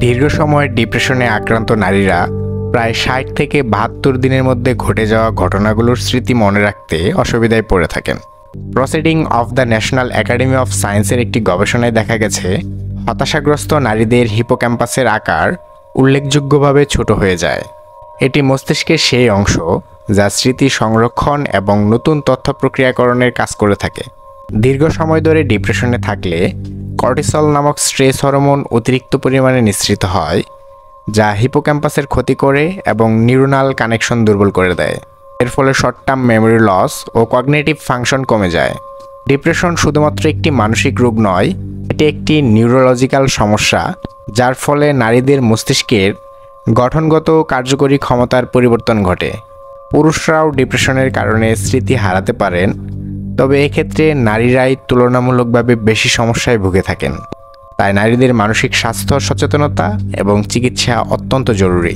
দীর্ঘ সময় ডিপ্রেশনে আক্রান্ত নারীরা প্রায় ৬০ থেকে ৭২ দিনের মধ্যে ঘটে যাওয়া ঘটনাগুলোর স্মৃতি মনে রাখতে অসুবিধায় পড়ে থাকেন। Proceeding of the national academy of সায়েন্সের একটি গবেষণায় দেখা গেছে, হতাশাগ্রস্ত নারীদের হিপোক্যাম্পাসের আকার উল্লেখযোগ্যভাবে ছোট হয়ে যায়। এটি মস্তিষ্কের সেই অংশ যা স্মৃতি সংরক্ষণ এবং নতুন তথ্য প্রক্রিয়াকরণের কাজ করে থাকে। দীর্ঘ সময় ধরে ডিপ্রেশনে থাকলে কর্টিসল নামক স্ট্রেস হরমোন অতিরিক্ত পরিমাণে নিঃসৃত হয়, যা হিপোক্যাম্পাসের ক্ষতি করে এবং নিউরনাল কানেকশন দুর্বল করে দেয়। এর ফলে শর্ট টার্ম মেমোরি লস ও কগনিটিভ ফাংশন কমে যায়। ডিপ্রেশন শুধুমাত্র একটি মানসিক রোগ নয়, এটি একটি নিউরোলজিক্যাল সমস্যা, যার ফলে নারীদের মস্তিষ্কের গঠনগত কার্যকরী ক্ষমতার পরিবর্তন ঘটে। পুরুষরাও ডিপ্রেশনের কারণে স্মৃতি হারাতে পারেন, তবে এক্ষেত্রে নারীরাই তুলনামূলকভাবে বেশি সমস্যায় ভুগে থাকেন। তাই নারীদের মানসিক স্বাস্থ্য সচেতনতা এবং চিকিৎসা অত্যন্ত জরুরি।